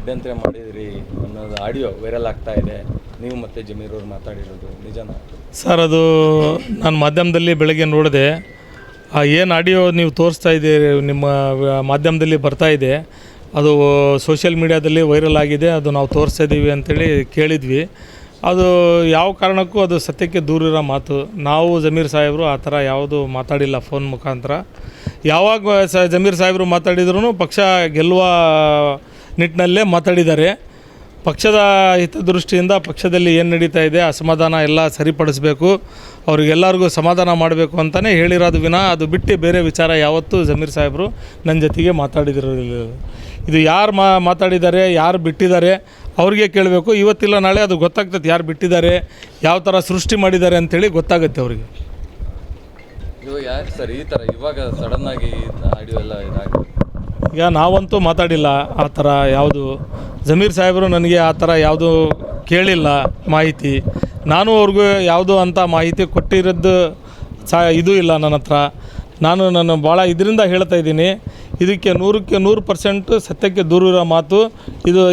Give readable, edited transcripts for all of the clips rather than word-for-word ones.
ಷಡ್ಯಂತ್ರ ಮಾಡಿದ್ರಿ ಅನ್ನೋದು ಆಡಿಯೋ ವೈರಲ್ ಆಗ್ತಾ ಇದೆ. ನೀವು ಮತ್ತು ಜಮೀರ್ ಅವ್ರು ಮಾತಾಡಿರೋದು ನಿಜನಾ? ಸರ್, ಅದು ನಾನು ಮಾಧ್ಯಮದಲ್ಲಿ ಬೆಳಗ್ಗೆ ನೋಡಿದೆ. ಏನು ಆಡಿಯೋ ನೀವು ತೋರಿಸ್ತಾ ಇದ್ದೀರಿ, ನಿಮ್ಮ ಮಾಧ್ಯಮದಲ್ಲಿ ಬರ್ತಾ ಇದೆ, ಅದು ಸೋಷಿಯಲ್ ಮೀಡಿಯಾದಲ್ಲಿ ವೈರಲ್ ಆಗಿದೆ. ಅದು ನಾವು ತೋರಿಸ್ತಾ ಇದ್ದೀವಿ ಅಂತೇಳಿ ಕೇಳಿದ್ವಿ. ಅದು ಯಾವ ಕಾರಣಕ್ಕೂ ಅದು ಸತ್ಯಕ್ಕೆ ದೂರಿರೋ ಮಾತು. ನಾವು ಜಮೀರ್ ಸಾಹೇಬರು ಆ ಥರ ಯಾವುದು ಮಾತಾಡಿಲ್ಲ ಫೋನ್ ಮುಖಾಂತರ. ಯಾವಾಗ ಜಮೀರ್ ಸಾಹೇಬರು ಮಾತಾಡಿದ್ರೂ ಪಕ್ಷ ಗೆಲ್ಲುವ ನಿಟ್ಟಿನಲ್ಲೇ ಮಾತಾಡಿದ್ದಾರೆ. ಪಕ್ಷದ ಹಿತದೃಷ್ಟಿಯಿಂದ ಪಕ್ಷದಲ್ಲಿ ಏನು ನಡೀತಾ ಇದೆ, ಅಸಮಾಧಾನ ಎಲ್ಲ ಸರಿಪಡಿಸಬೇಕು, ಅವ್ರಿಗೆಲ್ಲರಿಗೂ ಸಮಾಧಾನ ಮಾಡಬೇಕು ಅಂತಲೇ ಹೇಳಿರೋದು ವಿನಃ ಅದು ಬಿಟ್ಟು ಬೇರೆ ವಿಚಾರ ಯಾವತ್ತೂ ಜಮೀರ್ ಸಾಹೇಬರು ನನ್ನ ಜೊತೆಗೆ ಮಾತಾಡಿದಿರೋದಿಲ್ಲ. ಇದು ಯಾರು ಮಾತಾಡಿದ್ದಾರೆ, ಯಾರು ಬಿಟ್ಟಿದ್ದಾರೆ ಅವ್ರಿಗೆ ಕೇಳಬೇಕು. ಇವತ್ತಿಲ್ಲ ನಾಳೆ ಅದು ಗೊತ್ತಾಗ್ತದೆ, ಯಾರು ಬಿಟ್ಟಿದ್ದಾರೆ, ಯಾವ ಥರ ಸೃಷ್ಟಿ ಮಾಡಿದ್ದಾರೆ ಅಂಥೇಳಿ ಗೊತ್ತಾಗುತ್ತೆ ಅವರಿಗೆ. ಇವಾಗ ಯಾಕೆ ಸರ್ ಈ ಥರ ಇವಾಗ ಸಡನ್ನಾಗಿ ಆಡಿಯೋ ಎಲ್ಲ ಇದಾಗುತ್ತೆ? ಈಗ ನಾವಂತೂ ಮಾತಾಡಿಲ್ಲ ಆ ಥರ ಯಾವುದು. ಜಮೀರ್ ಸಾಹೇಬರು ನನಗೆ ಆ ಥರ ಯಾವುದು ಕೇಳಿಲ್ಲ ಮಾಹಿತಿ. ನಾನು ಅವ್ರಿಗೂ ಯಾವುದು ಅಂತ ಮಾಹಿತಿ ಕೊಟ್ಟಿರೋದು ಇದು ಇಲ್ಲ ನನ್ನ ಹತ್ರ. ನಾನು ಭಾಳ ಇದರಿಂದ ಹೇಳ್ತಾ ಇದ್ದೀನಿ, ಇದಕ್ಕೆ 100% ಸತ್ಯಕ್ಕೆ ದೂರಿರೋ ಮಾತು.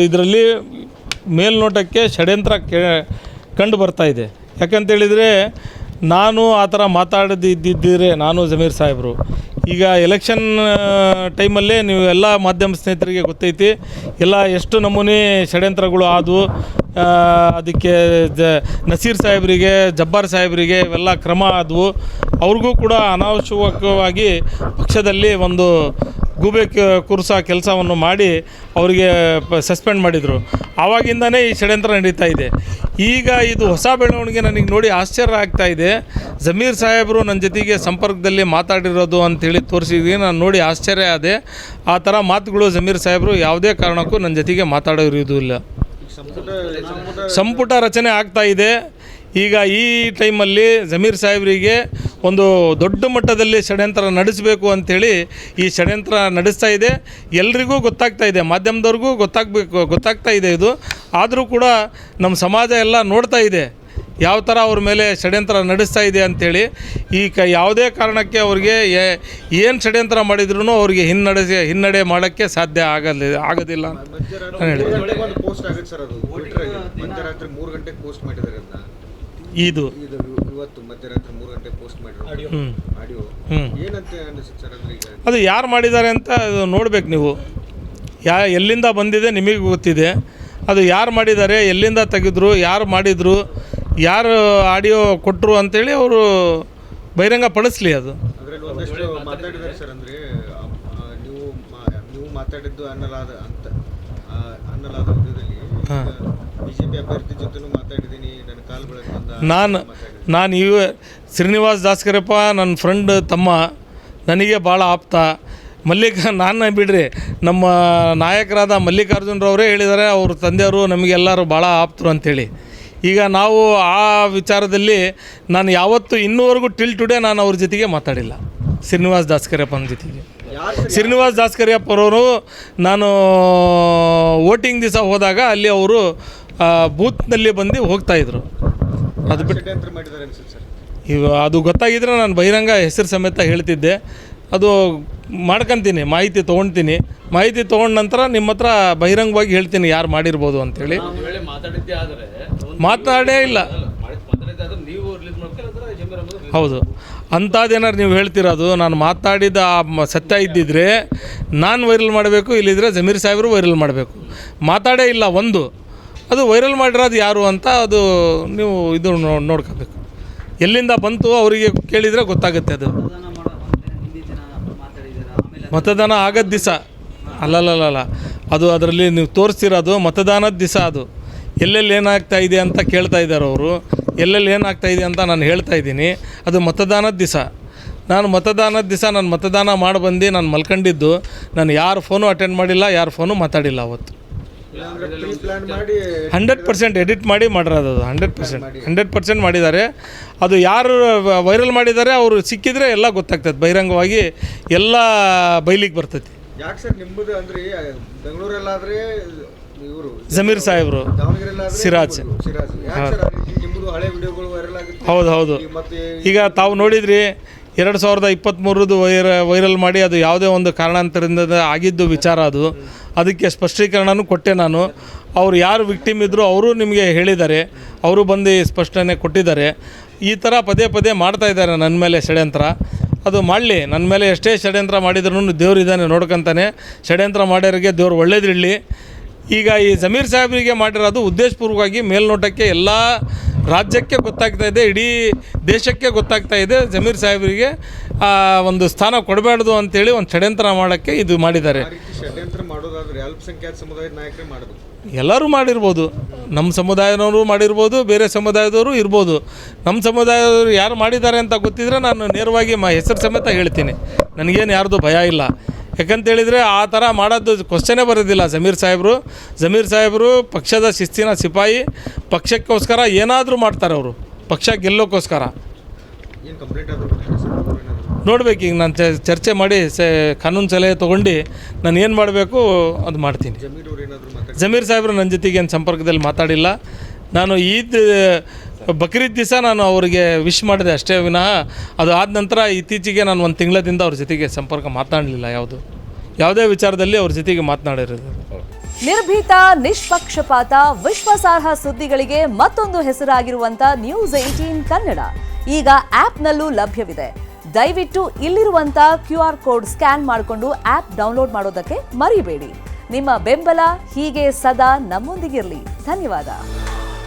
ಇದರಲ್ಲಿ ಮೇಲ್ನೋಟಕ್ಕೆ ಷಡ್ಯಂತ್ರ ಕಂಡು ಬರ್ತಾಯಿದೆ. ಯಾಕಂತೇಳಿದರೆ ನಾನು ಆ ಥರ ಮಾತಾಡದಿದ್ದಿದ್ದರೆ ನಾನು ಜಮೀರ್ ಸಾಹೇಬರು ಈಗ ಎಲೆಕ್ಷನ್ ಟೈಮಲ್ಲೇ ನೀವು ಎಲ್ಲ ಮಾಧ್ಯಮ ಸ್ನೇಹಿತರಿಗೆ ಗೊತ್ತೈತಿ, ಎಲ್ಲ ಎಷ್ಟು ನಮೂನೆ ಷಡ್ಯಂತ್ರಗಳು ಆದವು. ಅದಕ್ಕೆ ನಸೀರ್ ಸಾಹೇಬರಿಗೆ, ಜಬ್ಬಾರ್ ಸಾಹೇಬರಿಗೆ ಇವೆಲ್ಲ ಕ್ರಮ ಆದವು. ಅವ್ರಿಗೂ ಕೂಡ ಅನಾವಶ್ಯಕವಾಗಿ ಪಕ್ಷದಲ್ಲಿ ಒಂದು ಗೂಬೆ ಕುರ್ಸೋ ಕೆಲಸವನ್ನು ಮಾಡಿ ಅವರಿಗೆ ಸಸ್ಪೆಂಡ್ ಮಾಡಿದರು. ಆವಾಗಿಂದನೇ ಈ ಷಡ್ಯಂತ್ರ ನಡೀತಾ ಇದೆ. ಈಗ ಇದು ಹೊಸ ಬೆಳವಣಿಗೆ ನನಗೆ ನೋಡಿ ಆಶ್ಚರ್ಯ ಆಗ್ತಾಯಿದೆ. ಜಮೀರ್ ಸಾಹೇಬರು ನನ್ನ ಜೊತೆಗೆ ಸಂಪರ್ಕದಲ್ಲಿ ಮಾತಾಡಿರೋದು ಅಂಥೇಳಿ ತೋರಿಸಿದ್ವಿ. ನಾನು ನೋಡಿ ಆಶ್ಚರ್ಯ ಆದೆ. ಆ ಥರ ಮಾತುಗಳು ಜಮೀರ್ ಸಾಹೇಬರು ಯಾವುದೇ ಕಾರಣಕ್ಕೂ ನನ್ನ ಜೊತೆಗೆ ಮಾತಾಡೋರಿದು ಇಲ್ಲ. ಸಂಪುಟ ರಚನೆ ಆಗ್ತಾಯಿದೆ. ಈಗ ಈ ಟೈಮಲ್ಲಿ ಜಮೀರ್ ಸಾಹೇಬರಿಗೆ ಒಂದು ದೊಡ್ಡ ಮಟ್ಟದಲ್ಲಿ ಷಡ್ಯಂತ್ರ ನಡೆಸಬೇಕು ಅಂಥೇಳಿ ಈ ಷಡ್ಯಂತ್ರ ನಡೆಸ್ತಾ ಇದೆ. ಎಲ್ರಿಗೂ ಗೊತ್ತಾಗ್ತಾ ಇದೆ, ಮಾಧ್ಯಮದವ್ರಿಗೂ ಗೊತ್ತಾಗ್ತಾ ಇದೆ ಇದು. ಆದರೂ ಕೂಡ ನಮ್ಮ ಸಮಾಜ ಎಲ್ಲ ನೋಡ್ತಾ ಇದೆ ಯಾವ ಥರ ಅವ್ರ ಮೇಲೆ ಷಡ್ಯಂತ್ರ ನಡೆಸ್ತಾ ಇದೆ ಅಂಥೇಳಿ. ಯಾವುದೇ ಕಾರಣಕ್ಕೆ ಅವ್ರಿಗೆ ಏನು ಷಡ್ಯಂತ್ರ ಮಾಡಿದ್ರೂ ಅವ್ರಿಗೆ ಹಿನ್ನಡೆ ಮಾಡೋಕ್ಕೆ ಸಾಧ್ಯ ಆಗೋದಿಲ್ಲ ಅಂತ ಹೇಳಿ. ಇದು ಇವತ್ತು ಮಧ್ಯರಾತ್ರಿ 3 ಗಂಟೆ ಪೋಸ್ಟ್ ಮಾಡಿರೋ ಆಡಿಯೋ ಏನಂತ ಅನಿಸುತ್ತೆ ಸರ್? ಅಂದ್ರೆ ಈಗ ಅದು ಯಾರು ಮಾಡಿದ್ದಾರೆ ಅಂತ ನೋಡ್ಬೇಕು ನೀವು. ಎಲ್ಲಿಂದ ಬಂದಿದೆ ನಿಮಗೆ ಗೊತ್ತಿದೆ. ಅದು ಯಾರು ಮಾಡಿದ್ದಾರೆ, ಎಲ್ಲಿಂದ ತೆಗೆದ್ರು, ಯಾರು ಮಾಡಿದರು, ಯಾರು ಆಡಿಯೋ ಕೊಟ್ಟರು ಅಂಥೇಳಿ ಅವರು ಬಹಿರಂಗ ಪಡಿಸ್ಲಿ. ಅದು ಅದರಲ್ಲಿ ಒಂದಷ್ಟು ಮಾತಾಡಿದ್ದಾರೆ ಸರ್. ಅಂದರೆ ನೀವು ಮಾತಾಡಿದ್ದು ಅನ್ನಲಾದ ವಿಧದಲ್ಲಿ ಬಿಜೆಪಿ ಅಭ್ಯರ್ಥಿ ಜೊತೆನೂ ಮಾತಾಡಿದ್ದೀನಿ, ನನ್ನ ಕಾಲು ಬೆಳಕು ನಾನು ಶ್ರೀನಿವಾಸ್ ದಾಸ್ಕರಪ್ಪ ನನ್ನ ಫ್ರೆಂಡ್ ತಮ್ಮ, ನನಗೆ ಭಾಳ ಆಪ್ತ. ನಾನು ಬಿಡ್ರಿ, ನಮ್ಮ ನಾಯಕರಾದ ಮಲ್ಲಿಕಾರ್ಜುನರವರೇ ಹೇಳಿದ್ದಾರೆ, ಅವ್ರ ತಂದೆಯವರು ನಮಗೆಲ್ಲರೂ ಭಾಳ ಆಪ್ತರು ಅಂಥೇಳಿ. ಈಗ ನಾವು ಆ ವಿಚಾರದಲ್ಲಿ ನಾನು ಯಾವತ್ತೂ ಇನ್ನೂವರೆಗೂ ಟಿಲ್ ಟುಡೇ ನಾನು ಅವ್ರ ಜೊತೆಗೆ ಮಾತಾಡಿಲ್ಲ. ಶ್ರೀನಿವಾಸ್ ದಾಸ್ಕರಪ್ಪನ ಜೊತೆಗೆ. ಶ್ರೀನಿವಾಸ್ ದಾಸ್ಕರಪ್ಪರವರು ನಾನು ವೋಟಿಂಗ್ ದಿವಸ ಹೋದಾಗ ಅಲ್ಲಿ ಅವರು ಬೂತ್ನಲ್ಲಿ ಬಂದು ಹೋಗ್ತಾಯಿದ್ರು. ಅದು ಬಿಟ್ಟು ಅದು ಗೊತ್ತಾಗಿದ್ರೆ ನಾನು ಬಹಿರಂಗ ಹೆಸರು ಸಮೇತ ಹೇಳ್ತಿದ್ದೆ. ಅದು ಮಾಡ್ಕೊತೀನಿ, ಮಾಹಿತಿ ತೊಗೊಳ್ತೀನಿ. ಮಾಹಿತಿ ತೊಗೊಂಡ ನಂತರ ನಿಮ್ಮ ಹತ್ರ ಬಹಿರಂಗವಾಗಿ ಹೇಳ್ತೀನಿ ಯಾರು ಮಾಡಿರ್ಬೋದು ಅಂಥೇಳಿ. ಮಾತಾಡೇ ಇಲ್ಲ. ಹೌದು, ಅಂಥದ್ದೇನಾರು ನೀವು ಹೇಳ್ತಿರೋದು ನಾನು ಮಾತಾಡಿದ ಸತ್ಯ ಇದ್ದಿದ್ರೆ ನಾನು ವೈರಲ್ ಮಾಡಬೇಕು, ಇಲ್ಲಿದ್ರೆ ಜಮೀರ್ ಸಾಹೇಬರು ವೈರಲ್ ಮಾಡಬೇಕು. ಮಾತಾಡೇ ಇಲ್ಲ ಒಂದು. ಅದು ವೈರಲ್ ಮಾಡಿರೋದು ಯಾರು ಅಂತ ಅದು ನೀವು ಇದು ನೋಡ್ಕೋಬೇಕು. ಎಲ್ಲಿಂದ ಬಂತು ಅವರಿಗೆ ಕೇಳಿದರೆ ಗೊತ್ತಾಗುತ್ತೆ. ಅದು ಮತದಾನ ಆಗೋದು ದಿವಸ ಅಲ್ಲಲ್ಲ, ಅದು ಅದರಲ್ಲಿ ನೀವು ತೋರಿಸ್ತಿರೋದು ಮತದಾನದ ದಿವಸ. ಅದು ಎಲ್ಲೆಲ್ಲಿ ಏನಾಗ್ತಾ ಇದೆ ಅಂತ ಕೇಳ್ತಾ ಇದ್ದಾರೆ ಅವರು. ಎಲ್ಲೆಲ್ಲಿ ಏನಾಗ್ತಾ ಇದೆ ಅಂತ ನಾನು ಹೇಳ್ತಾ ಇದ್ದೀನಿ. ಅದು ಮತದಾನದ ದಿವಸ. ನಾನು ಮತದಾನ ಮಾಡಿ ಬಂದು ನಾನು ಮಲ್ಕೊಂಡಿದ್ದು. ನಾನು ಯಾರು ಫೋನು ಅಟೆಂಡ್ ಮಾಡಿಲ್ಲ, ಯಾರು ಫೋನು ಮಾತಾಡಿಲ್ಲ ಅವತ್ತು. 100% ಎಡಿಟ್ ಮಾಡಿರೋದು. 100% ಮಾಡಿದ್ದಾರೆ. ಅದು ಯಾರು ವೈರಲ್ ಮಾಡಿದ್ದಾರೆ ಅವರು ಸಿಕ್ಕಿದರೆ ಎಲ್ಲ ಗೊತ್ತಾಗ್ತದೆ, ಬಹಿರಂಗವಾಗಿ ಎಲ್ಲ ಬಯಲಿಗೆ ಬರ್ತೈತಿ. ಯಾಕೆ ಸರ್ ನಿಮ್ಮದು ಅಂದರೆ ಬೆಂಗಳೂರಲ್ಲಾದರೆ ಇವರು ಜಮೀರ್ ಸಾಹೇಬರು, ಸಿರಾಜ್. ಹಳೆ ವಿಡಿಯೋಗಳು ವೈರಲ್ ಆಗುತ್ತೆ. ಹೌದು. ಈಗ ತಾವು ನೋಡಿದ್ರಿ, 2023 ವೈರಲ್ ಮಾಡಿ ಅದು ಯಾವುದೇ ಒಂದು ಕಾರಣಾಂತರದಿಂದ ಆಗಿದ್ದು ವಿಚಾರ ಅದು. ಅದಕ್ಕೆ ಸ್ಪಷ್ಟೀಕರಣನೂ ಕೊಟ್ಟೆ ನಾನು. ಅವರು ಯಾರು ವಿಕ್ಟಿಮ್ ಇದ್ದರೂ ಅವರು ನಿಮಗೆ ಹೇಳಿದ್ದಾರೆ, ಅವರು ಬಂದು ಸ್ಪಷ್ಟನೆ ಕೊಟ್ಟಿದ್ದಾರೆ. ಈ ಥರ ಪದೇ ಪದೇ ಮಾಡ್ತಾಯಿದ್ದಾರೆ ನನ್ನ ಮೇಲೆ ಷಡ್ಯಂತ್ರ. ಅದು ಮಾಡಲಿ, ನನ್ನ ಮೇಲೆ ಎಷ್ಟೇ ಷಡ್ಯಂತ್ರ ಮಾಡಿದ್ರೂ ದೇವರಿದ್ದಾನೆ ನೋಡ್ಕೊತಾನೆ. ಷಡ್ಯಂತ್ರ ಮಾಡೋರಿಗೆ ದೇವ್ರು ಒಳ್ಳೇದಿರಲಿ. ಈಗ ಈ ಜಮೀರ್ ಸಾಹೇಬರಿಗೆ ಮಾಡಿರೋದು ಉದ್ದೇಶಪೂರ್ವಕವಾಗಿ ಮೇಲ್ನೋಟಕ್ಕೆ ಎಲ್ಲ ರಾಜ್ಯಕ್ಕೆ ಗೊತ್ತಾಗ್ತಾ ಇದೆ, ಇಡೀ ದೇಶಕ್ಕೆ ಗೊತ್ತಾಗ್ತಾ ಇದೆ ಜಮೀರ್ ಸಾಹೇಬರಿಗೆ ಒಂದು ಸ್ಥಾನ ಕೊಡಬಾರ್ದು ಅಂತೇಳಿ ಒಂದು ಷಡ್ಯಂತ್ರ ಮಾಡೋಕ್ಕೆ ಇದು ಮಾಡಿದ್ದಾರೆ. ಷಡ್ಯಂತ್ರ ಮಾಡೋದಾದ್ರೆ ಅಲ್ಪಸಂಖ್ಯಾತ ಸಮುದಾಯದ ನಾಯಕರೇ ಮಾಡಬೇಕು. ಎಲ್ಲರೂ ಮಾಡಿರ್ಬೋದು, ನಮ್ಮ ಸಮುದಾಯದವರು ಮಾಡಿರ್ಬೋದು, ಬೇರೆ ಸಮುದಾಯದವರು ಇರ್ಬೋದು. ನಮ್ಮ ಸಮುದಾಯದವರು ಯಾರು ಮಾಡಿದ್ದಾರೆ ಅಂತ ಗೊತ್ತಿದ್ರೆ ನಾನು ನೇರವಾಗಿ ಹೆಸರು ಸಮೇತ ಹೇಳ್ತೀನಿ. ನನಗೇನು ಯಾರ್ದು ಭಯ ಇಲ್ಲ. ಯಾಕಂತೇಳಿದರೆ ಆ ಥರ ಮಾಡೋದು ಕ್ವಶನೇ ಬರೋದಿಲ್ಲ. ಜಮೀರ್ ಸಾಹೇಬರು ಪಕ್ಷದ ಶಿಸ್ತಿನ ಸಿಪಾಯಿ. ಪಕ್ಷಕ್ಕೋಸ್ಕರ ಏನಾದರೂ ಮಾಡ್ತಾರೆ ಅವರು, ಪಕ್ಷ ಗೆಲ್ಲೋಕ್ಕೋಸ್ಕರ. ಏನು ಕಂಪ್ಲೇಂಟ್ ಆದರೂ ನೋಡ್ಬೇಕು. ಈಗ ನಾನು ಚರ್ಚೆ ಮಾಡಿ ಕಾನೂನು ಸಲಹೆ ತೊಗೊಂಡು ನಾನು ಏನು ಮಾಡಬೇಕು ಅದು ಮಾಡ್ತೀನಿ. ಜಮೀರ್ ಸಾಹೇಬರು ನನ್ನ ಜೊತೆಗೆ ಏನು ಸಂಪರ್ಕದಲ್ಲಿ ಮಾತಾಡಿಲ್ಲ. ನಾನು ಬಕ್ರೀದ್ ದಿವಸ ನಾನು ಅವರಿಗೆ ವಿಶ್ ಮಾಡಿದೆ ಅಷ್ಟೇ ವಿನಃ ಅದು ಆದ ನಂತರ ಇತ್ತೀಚೆಗೆ ನಾನು ಒಂದು ತಿಂಗಳದಿಂದ ಅವ್ರ ಜೊತೆಗೆ ಸಂಪರ್ಕ ಮಾತನಾಡಲಿಲ್ಲ. ಯಾವುದೇ ವಿಚಾರದಲ್ಲಿ ಅವ್ರ ಜೊತೆಗೆ ಮಾತನಾಡಿರೋದು. ನಿರ್ಭೀತ, ನಿಷ್ಪಕ್ಷಪಾತ, ವಿಶ್ವಾಸಾರ್ಹ ಸುದ್ದಿಗಳಿಗೆ ಮತ್ತೊಂದು ಹೆಸರಾಗಿರುವಂತ ನ್ಯೂಸ್ 18 ಕನ್ನಡ ಈಗ ಆಪ್ನಲ್ಲೂ ಲಭ್ಯವಿದೆ. ದಯವಿಟ್ಟು ಇಲ್ಲಿರುವಂತ QR ಕೋಡ್ ಸ್ಕ್ಯಾನ್ ಮಾಡಿಕೊಂಡು ಆಪ್ ಡೌನ್ಲೋಡ್ ಮಾಡೋದಕ್ಕೆ ಮರಿಬೇಡಿ. ನಿಮ್ಮ ಬೆಂಬಲ ಹೀಗೆ ಸದಾ ನಮ್ಮೊಂದಿಗಿರಲಿ. ಧನ್ಯವಾದ.